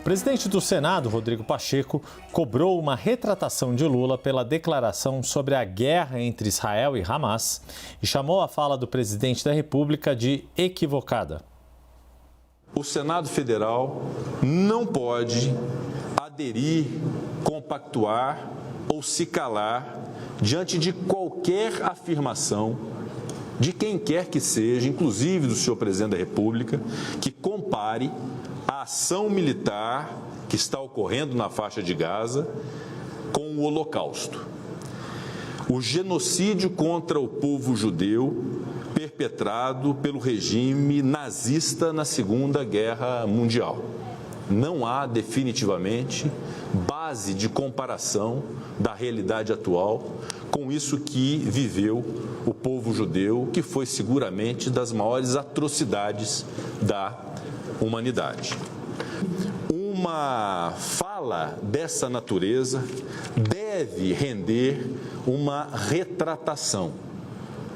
presidente do Senado, Rodrigo Pacheco, cobrou uma retratação de Lula pela declaração sobre a guerra entre Israel e Hamas e chamou a fala do presidente da República de equivocada. O Senado Federal não pode aderir, compactuar ou se calar diante de qualquer afirmação de quem quer que seja, inclusive do senhor presidente da República, que compare a ação militar que está ocorrendo na faixa de Gaza com o Holocausto. O genocídio contra o povo judeu perpetrado pelo regime nazista na Segunda Guerra Mundial. Não há definitivamente base de comparação da realidade atual com isso que viveu o povo judeu, que foi seguramente das maiores atrocidades da humanidade. Uma fala dessa natureza deve render uma retratação.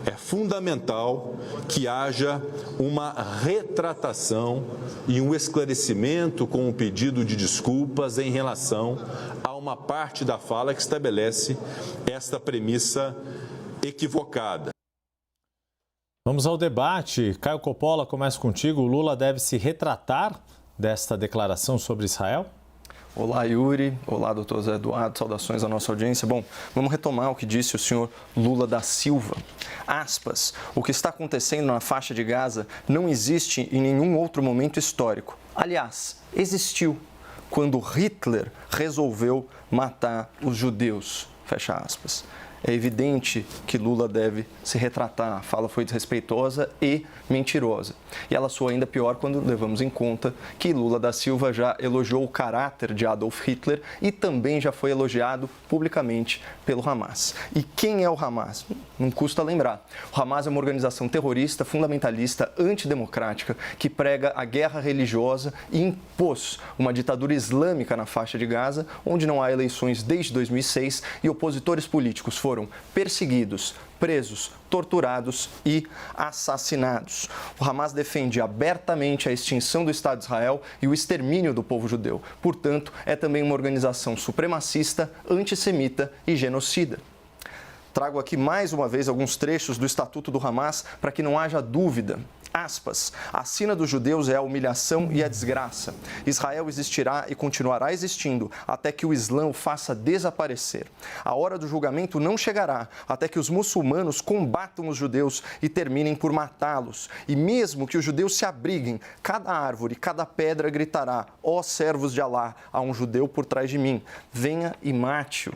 É fundamental que haja uma retratação e um esclarecimento com um pedido de desculpas em relação a uma parte da fala que estabelece esta premissa equivocada. Vamos ao debate. Caio Coppola, começa contigo. O Lula deve se retratar desta declaração sobre Israel? Olá, Yuri. Olá, doutor Zé Eduardo. Saudações à nossa audiência. Bom, vamos retomar o que disse o senhor Lula da Silva. Aspas, o que está acontecendo na faixa de Gaza não existe em nenhum outro momento histórico. Aliás, existiu quando Hitler resolveu matar os judeus. Fecha aspas. É evidente que Lula deve se retratar. A fala foi desrespeitosa e mentirosa. E ela soa ainda pior quando levamos em conta que Lula da Silva já elogiou o caráter de Adolf Hitler e também já foi elogiado publicamente pelo Hamas. E quem é o Hamas? Não custa lembrar. O Hamas é uma organização terrorista, fundamentalista, antidemocrática, que prega a guerra religiosa e impôs uma ditadura islâmica na faixa de Gaza, onde não há eleições desde 2006 e opositores políticos foram perseguidos, presos, torturados e assassinados. O Hamas defende abertamente a extinção do Estado de Israel e o extermínio do povo judeu. Portanto, é também uma organização supremacista, antissemita e genocida. Trago aqui mais uma vez alguns trechos do Estatuto do Hamas para que não haja dúvida. Aspas, a sina dos judeus é a humilhação e a desgraça. Israel existirá e continuará existindo até que o Islã o faça desaparecer. A hora do julgamento não chegará até que os muçulmanos combatam os judeus e terminem por matá-los. E mesmo que os judeus se abriguem, cada árvore, cada pedra gritará, ó servos de Alá, há um judeu por trás de mim, venha e mate-o.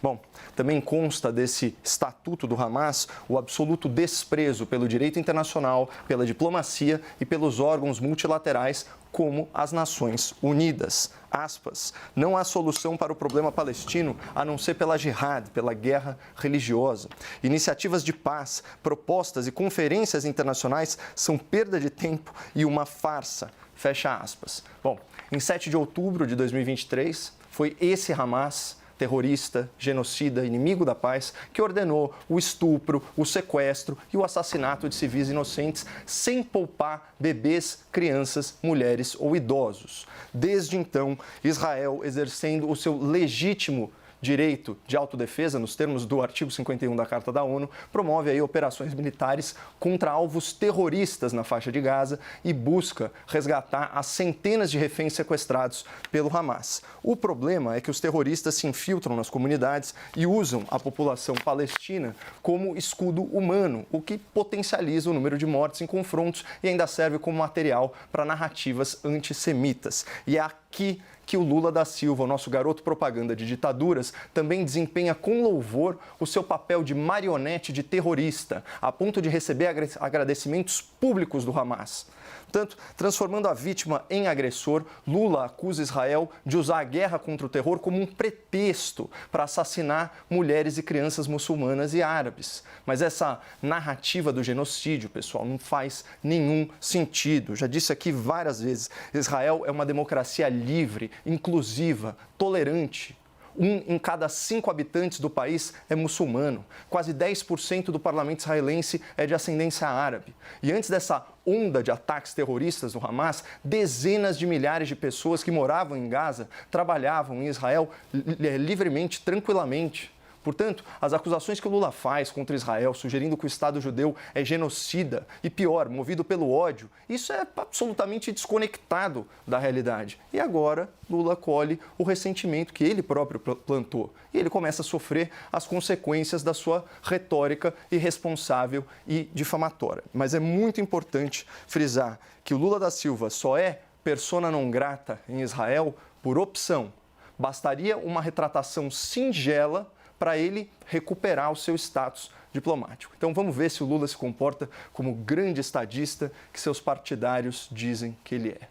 Bom, também consta desse estatuto do Hamas o absoluto desprezo pelo direito internacional, pela diplomacia e pelos órgãos multilaterais, como as Nações Unidas. Aspas, não há solução para o problema palestino a não ser pela jihad, pela guerra religiosa. Iniciativas de paz, propostas e conferências internacionais são perda de tempo e uma farsa. Fecha aspas. Bom, em 7 de outubro de 2023, foi esse Hamas terrorista, genocida, inimigo da paz, que ordenou o estupro, o sequestro e o assassinato de civis inocentes sem poupar bebês, crianças, mulheres ou idosos. Desde então, Israel, exercendo o seu legítimo direito de autodefesa, nos termos do artigo 51 da Carta da ONU, promove aí operações militares contra alvos terroristas na faixa de Gaza e busca resgatar as centenas de reféns sequestrados pelo Hamas. O problema é que os terroristas se infiltram nas comunidades e usam a população palestina como escudo humano, o que potencializa o número de mortes em confrontos e ainda serve como material para narrativas antissemitas. E é aqui que o Lula da Silva, o nosso garoto propaganda de ditaduras, também desempenha com louvor o seu papel de marionete de terrorista, a ponto de receber agradecimentos públicos do Hamas. Portanto, transformando a vítima em agressor, Lula acusa Israel de usar a guerra contra o terror como um pretexto para assassinar mulheres e crianças muçulmanas e árabes. Mas essa narrativa do genocídio, pessoal, não faz nenhum sentido. Já disse aqui várias vezes, Israel é uma democracia livre, inclusiva, tolerante. 1 em cada 5 habitantes do país é muçulmano. Quase 10% do parlamento israelense é de ascendência árabe. E antes dessa onda de ataques terroristas do Hamas, dezenas de milhares de pessoas que moravam em Gaza trabalhavam em Israel livremente, tranquilamente. Portanto, as acusações que o Lula faz contra Israel, sugerindo que o Estado judeu é genocida e, pior, movido pelo ódio, isso é absolutamente desconectado da realidade. E agora, Lula colhe o ressentimento que ele próprio plantou. E ele começa a sofrer as consequências da sua retórica irresponsável e difamatória. Mas é muito importante frisar que o Lula da Silva só é persona non grata em Israel por opção. Bastaria uma retratação singela para ele recuperar o seu status diplomático. Então vamos ver se o Lula se comporta como o grande estadista que seus partidários dizem que ele é.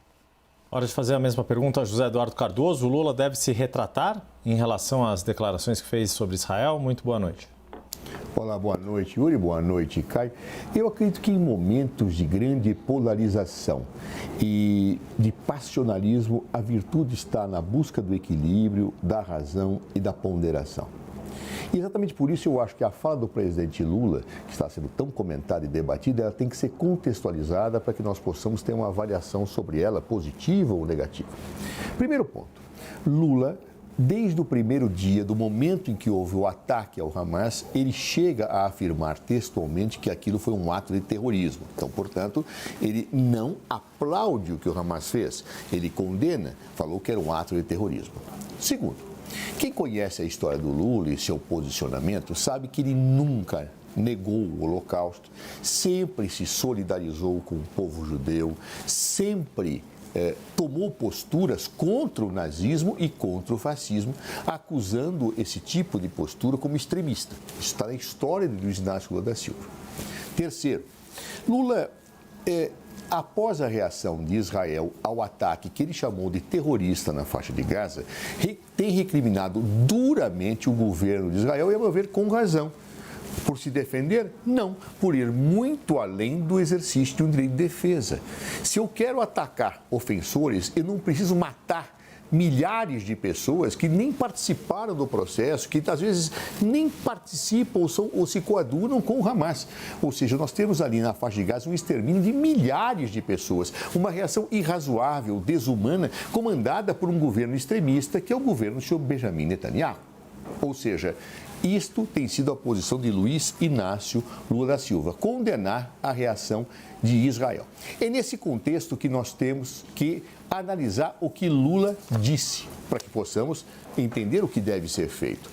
Hora de fazer a mesma pergunta a José Eduardo Cardoso. O Lula deve se retratar em relação às declarações que fez sobre Israel? Muito boa noite. Olá, boa noite, Yuri, boa noite, Caio. Eu acredito que em momentos de grande polarização e de passionalismo, a virtude está na busca do equilíbrio, da razão e da ponderação. E exatamente por isso eu acho que a fala do presidente Lula, que está sendo tão comentada e debatida, ela tem que ser contextualizada para que nós possamos ter uma avaliação sobre ela, positiva ou negativa. Primeiro ponto, Lula, desde o primeiro dia, do momento em que houve o ataque ao Hamas, ele chega a afirmar textualmente que aquilo foi um ato de terrorismo. Então, portanto, ele não aplaude o que o Hamas fez, ele condena, falou que era um ato de terrorismo. Segundo, quem conhece a história do Lula e seu posicionamento sabe que ele nunca negou o Holocausto, sempre se solidarizou com o povo judeu, sempre tomou posturas contra o nazismo e contra o fascismo, acusando esse tipo de postura como extremista. Isso está na história de Luiz Inácio Lula da Silva. Terceiro, Lula após a reação de Israel ao ataque que ele chamou de terrorista na faixa de Gaza, tem recriminado duramente o governo de Israel e, a meu ver, com razão. Por se defender? Não, por ir muito além do exercício de um direito de defesa. Se eu quero atacar ofensores, eu não preciso matar milhares de pessoas que nem participaram do processo, que às vezes nem participam ou se coadunam com o Hamas. Ou seja, nós temos ali na faixa de Gaza um extermínio de milhares de pessoas, uma reação irrazoável, desumana, comandada por um governo extremista, que é o governo do senhor Benjamin Netanyahu. Ou seja, isto tem sido a posição de Luiz Inácio Lula da Silva, condenar a reação de Israel. É nesse contexto que nós temos que analisar o que Lula disse, para que possamos entender o que deve ser feito.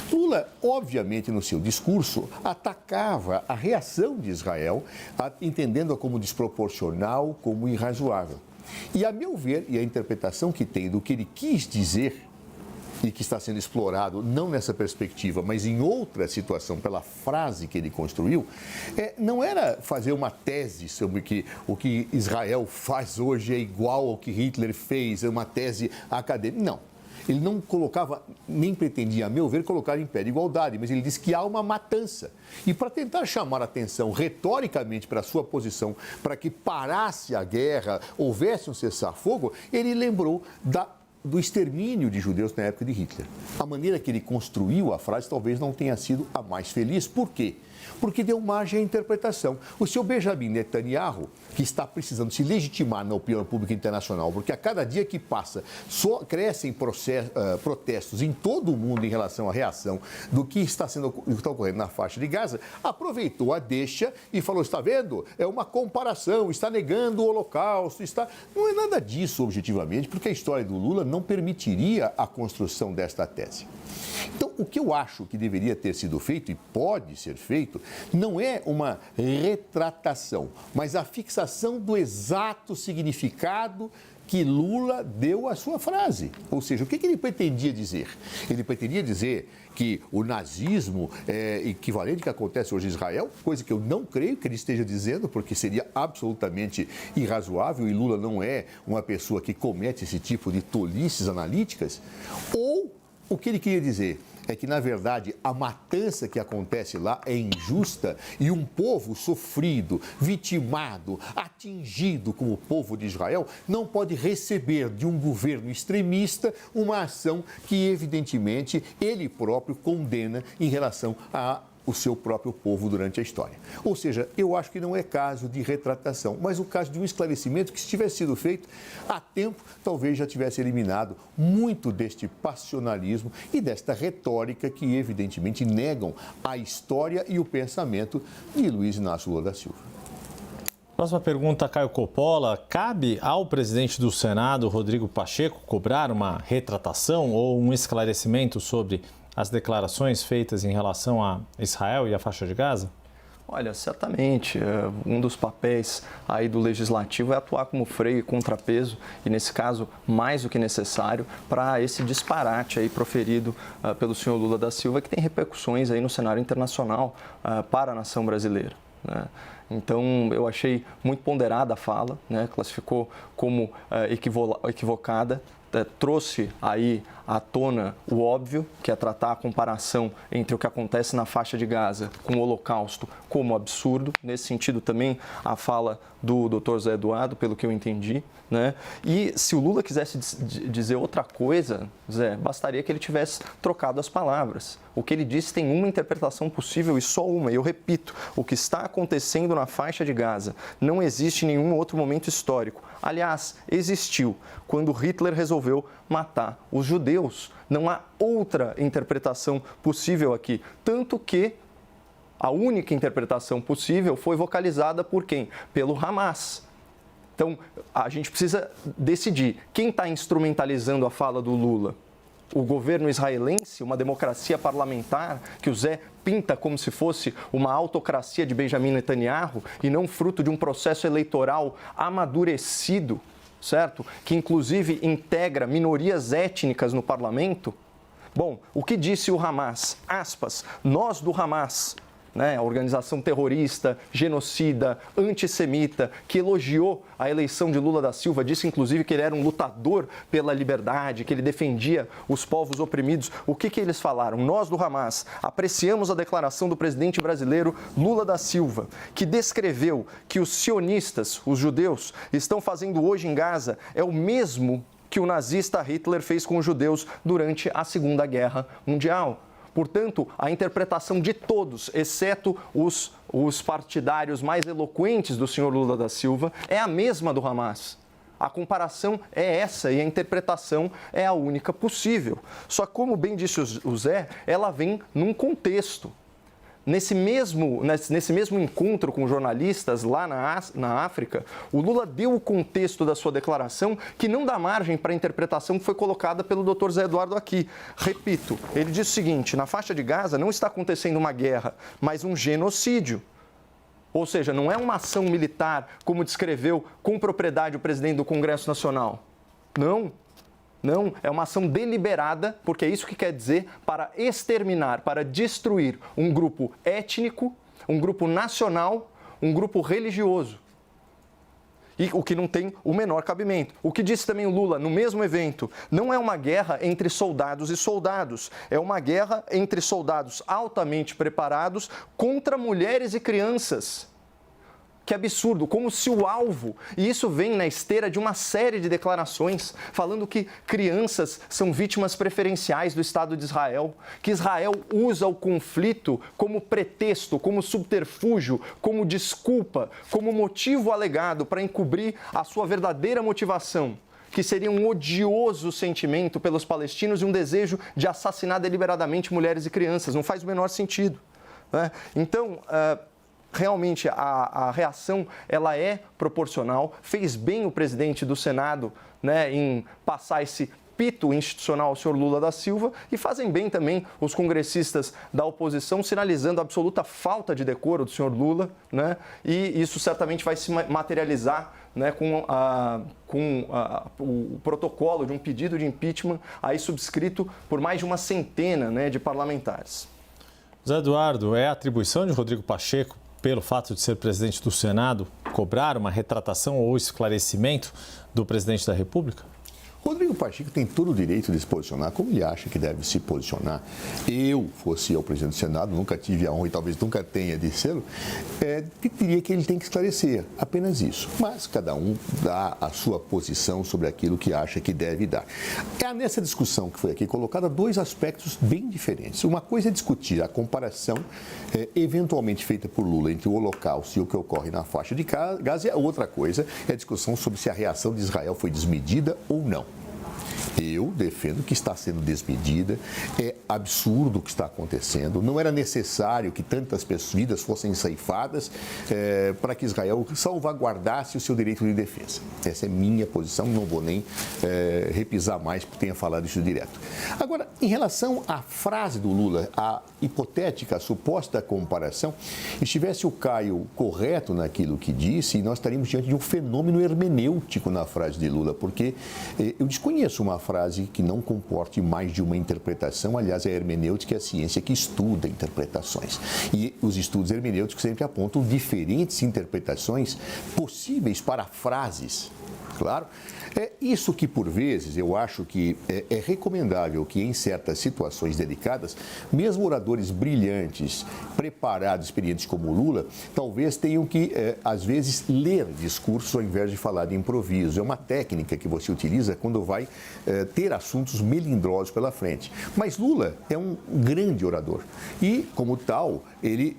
Lula, obviamente, no seu discurso, atacava a reação de Israel, entendendo-a como desproporcional, como irrazoável. E, a meu ver, e a interpretação que tem do que ele quis dizer, e que está sendo explorado não nessa perspectiva, mas em outra situação, pela frase que ele construiu, não era fazer uma tese sobre que o que Israel faz hoje é igual ao que Hitler fez, é uma tese acadêmica. Não. Ele não colocava, nem pretendia, a meu ver, colocar em pé de igualdade, mas ele disse que há uma matança. E para tentar chamar a atenção retoricamente para a sua posição, para que parasse a guerra, houvesse um cessar-fogo, ele lembrou do extermínio de judeus na época de Hitler. A maneira que ele construiu a frase talvez não tenha sido a mais feliz. Por quê? Porque deu margem à interpretação. O senhor Benjamin Netanyahu, que está precisando se legitimar na opinião pública internacional, porque a cada dia que passa só crescem protestos em todo o mundo em relação à reação do que está ocorrendo na faixa de Gaza, aproveitou a deixa e falou, está vendo? É uma comparação, está negando o Holocausto, Não é nada disso objetivamente, porque a história do Lula não permitiria a construção desta tese. Então, o que eu acho que deveria ter sido feito, e pode ser feito, não é uma retratação, mas a fixação do exato significado que Lula deu à sua frase. Ou seja, o que ele pretendia dizer? Ele pretendia dizer que o nazismo é equivalente ao que acontece hoje em Israel, coisa que eu não creio que ele esteja dizendo, porque seria absolutamente irrazoável e Lula não é uma pessoa que comete esse tipo de tolices analíticas, ou O que ele queria dizer é que, na verdade, a matança que acontece lá é injusta e um povo sofrido, vitimado, atingido como o povo de Israel, não pode receber de um governo extremista uma ação que, evidentemente, ele próprio condena em relação o seu próprio povo durante a história. Ou seja, eu acho que não é caso de retratação, mas o caso de um esclarecimento que, se tivesse sido feito há tempo, talvez já tivesse eliminado muito deste passionalismo e desta retórica que, evidentemente, negam a história e o pensamento de Luiz Inácio Lula da Silva. Próxima pergunta, Caio Coppola. Cabe ao presidente do Senado, Rodrigo Pacheco, cobrar uma retratação ou um esclarecimento sobre as declarações feitas em relação a Israel e a faixa de Gaza? Olha, certamente, um dos papéis aí do Legislativo é atuar como freio e contrapeso, e nesse caso, mais do que necessário, para esse disparate aí proferido pelo senhor Lula da Silva, que tem repercussões aí no cenário internacional para a nação brasileira, né? Então, eu achei muito ponderada a fala, né? Classificou como equivocada, trouxe aí à tona o óbvio, que é tratar a comparação entre o que acontece na faixa de Gaza com o Holocausto como absurdo. Nesse sentido também a fala do Dr. Zé Eduardo, pelo que eu entendi, né? E se o Lula quisesse dizer outra coisa, Zé, bastaria que ele tivesse trocado as palavras. O que ele disse tem uma interpretação possível e só uma. E eu repito, o que está acontecendo na faixa de Gaza não existe em nenhum outro momento histórico. Aliás, existiu quando Hitler resolveu matar os judeus. Não há outra interpretação possível aqui. Tanto que a única interpretação possível foi vocalizada por quem? Pelo Hamas. Então, a gente precisa decidir quem está instrumentalizando a fala do Lula. O governo israelense, uma democracia parlamentar, que o Zé pinta como se fosse uma autocracia de Benjamin Netanyahu e não fruto de um processo eleitoral amadurecido, certo? Que inclusive integra minorias étnicas no parlamento. Bom, o que disse o Hamas? Aspas, nós do Hamas, né, a organização terrorista, genocida, antissemita, que elogiou a eleição de Lula da Silva, disse inclusive que ele era um lutador pela liberdade, que ele defendia os povos oprimidos. O que eles falaram? Nós do Hamas apreciamos a declaração do presidente brasileiro Lula da Silva, que descreveu que os sionistas, os judeus, estão fazendo hoje em Gaza é o mesmo que o nazista Hitler fez com os judeus durante a Segunda Guerra Mundial. Portanto, a interpretação de todos, exceto os partidários mais eloquentes do senhor Lula da Silva, é a mesma do Hamas. A comparação é essa e a interpretação é a única possível. Só que, como bem disse o Zé, ela vem num contexto. Nesse mesmo encontro com jornalistas lá na África, o Lula deu o contexto da sua declaração que não dá margem para a interpretação que foi colocada pelo Dr. Zé Eduardo aqui. Repito, ele disse o seguinte, na faixa de Gaza não está acontecendo uma guerra, mas um genocídio. Ou seja, não é uma ação militar, como descreveu com propriedade o presidente do Congresso Nacional. Não, é uma ação deliberada, porque é isso que quer dizer, para exterminar, para destruir um grupo étnico, um grupo nacional, um grupo religioso. E o que não tem o menor cabimento. O que disse também o Lula no mesmo evento, não é uma guerra entre soldados e soldados, é uma guerra entre soldados altamente preparados contra mulheres e crianças. Que absurdo, como se o alvo, e isso vem na esteira de uma série de declarações falando que crianças são vítimas preferenciais do Estado de Israel, que Israel usa o conflito como pretexto, como subterfúgio, como desculpa, como motivo alegado para encobrir a sua verdadeira motivação, que seria um odioso sentimento pelos palestinos e um desejo de assassinar deliberadamente mulheres e crianças. Não faz o menor sentido, né? Então, realmente a reação ela é proporcional. Fez bem o presidente do Senado, né, em passar esse pito institucional ao senhor Lula da Silva, e fazem bem também os congressistas da oposição, sinalizando a absoluta falta de decoro do senhor Lula, né, e isso certamente vai se materializar, né, com o protocolo de um pedido de impeachment aí subscrito por mais de uma centena, né, de parlamentares. Zé Eduardo, é atribuição de Rodrigo Pacheco, pelo fato de ser presidente do Senado, cobrar uma retratação ou esclarecimento do presidente da República? Rodrigo Pacheco tem todo o direito de se posicionar como ele acha que deve se posicionar. Fosse eu presidente do Senado, nunca tive a honra e talvez nunca tenha de ser, diria que ele tem que esclarecer, apenas isso. Mas cada um dá a sua posição sobre aquilo que acha que deve dar. Nessa discussão que foi aqui colocada, dois aspectos bem diferentes. Uma coisa é discutir a comparação eventualmente feita por Lula entre o Holocausto e o que ocorre na faixa de Gaza, e a outra coisa é a discussão sobre se a reação de Israel foi desmedida ou não. Eu defendo que está sendo desmedida, é absurdo o que está acontecendo, não era necessário que tantas vidas fossem ceifadas para que Israel salvaguardasse o seu direito de defesa. Essa é minha posição, não vou nem repisar mais porque tenha falado isso direto. Agora, em relação à frase do Lula, a hipotética, a suposta comparação, estivesse o Caio correto naquilo que disse, nós estaríamos diante de um fenômeno hermenêutico na frase de Lula, porque eu desconheço uma frase que não comporte mais de uma interpretação. Aliás, a hermenêutica é a ciência que estuda interpretações. E os estudos hermenêuticos sempre apontam diferentes interpretações possíveis para frases. Claro, é isso que, por vezes, eu acho que é recomendável que, em certas situações delicadas, mesmo oradores brilhantes, preparados, experientes como Lula, talvez tenham que, às vezes, ler discursos ao invés de falar de improviso. É uma técnica que você utiliza quando vai ter assuntos melindrosos pela frente. Mas Lula é um grande orador e, como tal, ele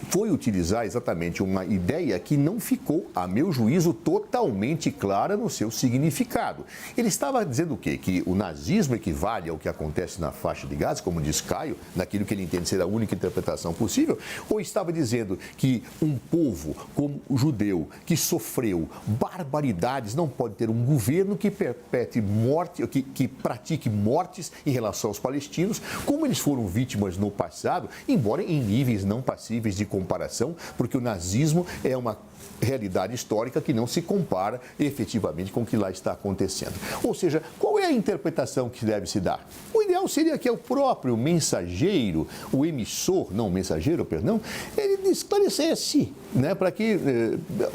foi utilizar exatamente uma ideia que não ficou, a meu juízo, totalmente clara no seu significado. Ele estava dizendo o quê? Que o nazismo equivale ao que acontece na faixa de Gaza, como diz Caio, naquilo que ele entende ser a única interpretação possível? Ou estava dizendo que um povo como o judeu, que sofreu barbaridades, não pode ter um governo que perpete morte, que pratique mortes em relação aos palestinos, como eles foram vítimas no passado, embora em níveis não passíveis de comparação, porque o nazismo é uma realidade histórica que não se compara efetivamente com o que lá está acontecendo. Ou seja, qual é a interpretação que deve se dar? O ideal seria que o próprio mensageiro, o emissor, não o mensageiro, perdão, ele esclarecesse, né, para que,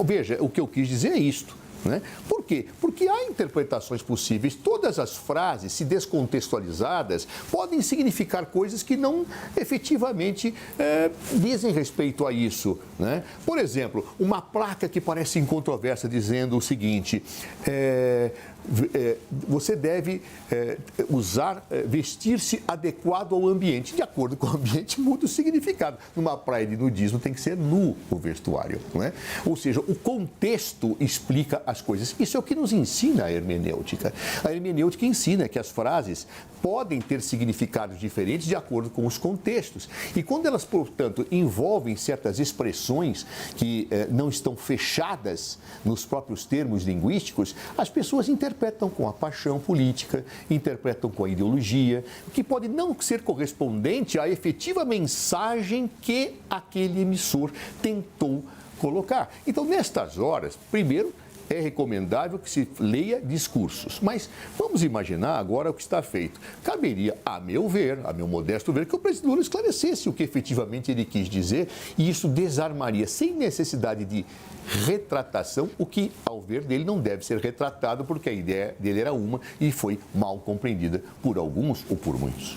veja, o que eu quis dizer é isto. Né? Por quê? Porque há interpretações possíveis. Todas as frases, se descontextualizadas, podem significar coisas que não efetivamente dizem respeito a isso. Né? Por exemplo, uma placa que parece incontroversa dizendo o seguinte: você deve vestir-se adequado ao ambiente. De acordo com o ambiente, muda o significado. Numa praia de nudismo tem que ser nu o vestuário. Não é? Ou seja, o contexto explica as coisas. Isso é o que nos ensina a hermenêutica. A hermenêutica ensina que as frases podem ter significados diferentes de acordo com os contextos. E quando elas, portanto, envolvem certas expressões que não estão fechadas nos próprios termos linguísticos, as pessoas interpretam com a paixão política, interpretam com a ideologia, que pode não ser correspondente à efetiva mensagem que aquele emissor tentou colocar. Então, nestas horas, primeiro, é recomendável que se leia discursos. Mas vamos imaginar agora o que está feito. Caberia, a meu ver, a meu modesto ver, que o presidente Lula esclarecesse o que efetivamente ele quis dizer e isso desarmaria, sem necessidade de retratação, o que, ao ver dele, não deve ser retratado porque a ideia dele era uma e foi mal compreendida por alguns ou por muitos.